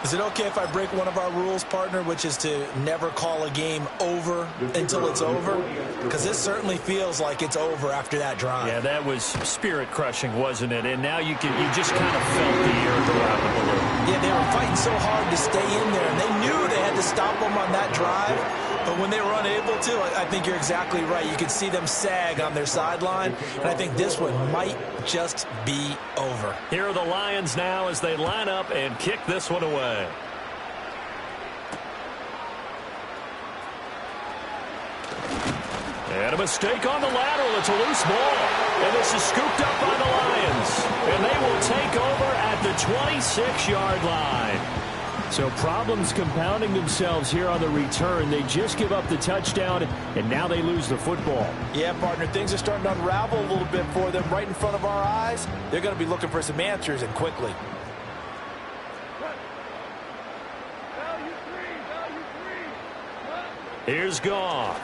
Is it okay if I break one of our rules, partner, which is to never call a game over until it's over? Because this certainly feels like it's over after that drive. Yeah, that was spirit-crushing, wasn't it? And now you just kind of felt the air throughout the balloon. Yeah, they were fighting so hard to stay in there, and they knew they had to stop them on that drive. But when they were unable to, I think you're exactly right. You could see them sag on their sideline, and I think this one might just be over. Here are the Lions now as they line up and kick this one away. And a mistake on the lateral. It's a loose ball. And this is scooped up by the Lions. And they will take over at the 26-yard line. So problems compounding themselves here on the return. They just give up the touchdown, and now they lose the football. Yeah, partner, things are starting to unravel a little bit for them right in front of our eyes. They're going to be looking for some answers, and quickly. Here's Goff.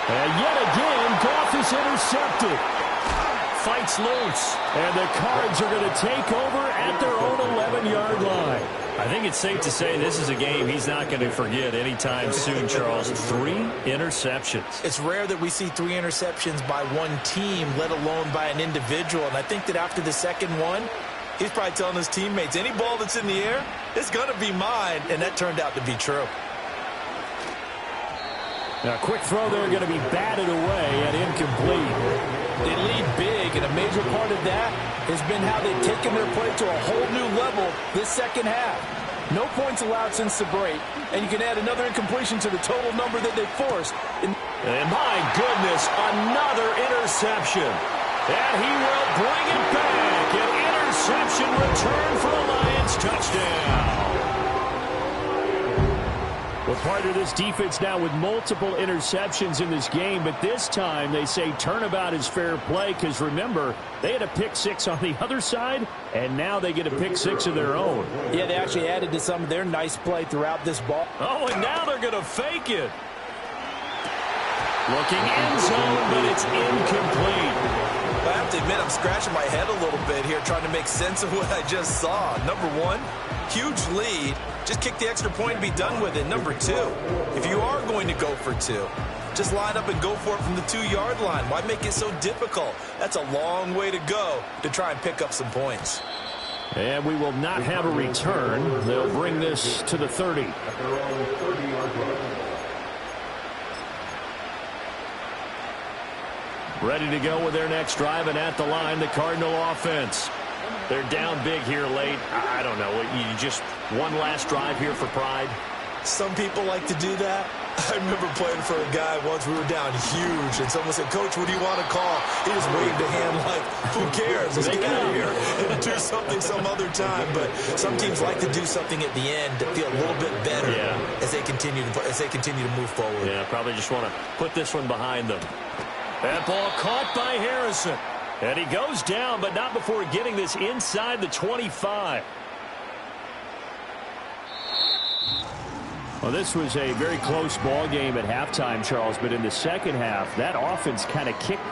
And yet again, Goff is intercepted. Fights loose, and the Cards are going to take over at their own 11-yard line. I think it's safe to say this is a game he's not going to forget anytime soon, Charles. 3 interceptions. It's rare that we see 3 interceptions by one team, let alone by an individual. And I think that after the second one, he's probably telling his teammates, any ball that's in the air, it's going to be mine. And that turned out to be true. Now, a quick throw there going to be batted away and incomplete. They lead big, and a major part of that has been how they've taken their play to a whole new level this second half. No points allowed since the break, and you can add another incompletion to the total number that they forced. And my goodness, another interception. And he will bring it back. An interception return for a Lions touchdown. Well, part of this defense now with multiple interceptions in this game, but this time they say turnabout is fair play because, remember, they had a pick six on the other side, and now they get a pick six of their own. Yeah, they actually added to some of their nice play throughout this ball. Oh, and now they're going to fake it. Looking end zone, but it's incomplete. I have to admit, I'm scratching my head a little bit here trying to make sense of what I just saw. Number one, huge lead. Just kick the extra point and be done with it. Number two, if you are going to go for two, just line up and go for it from the 2-yard line. Why make it so difficult? That's a long way to go to try and pick up some points. And we will not have a return. They'll bring this to the 30. Ready to go with their next drive, and at the line, the Cardinal offense. They're down big here late. I don't know. You just one last drive here for pride? Some people like to do that. I remember playing for a guy once. We were down huge, and someone said, "Coach, what do you want to call?" He just waved a hand like, "Who cares? Let's get out of here and do something some other time." But some teams like to do something at the end to feel a little bit better as they continue to move forward. Yeah, probably just want to put this one behind them. That ball caught by Harrison. And he goes down, but not before getting this inside the 25. Well, this was a very close ball game at halftime, Charles, but in the second half, that offense kind of kicked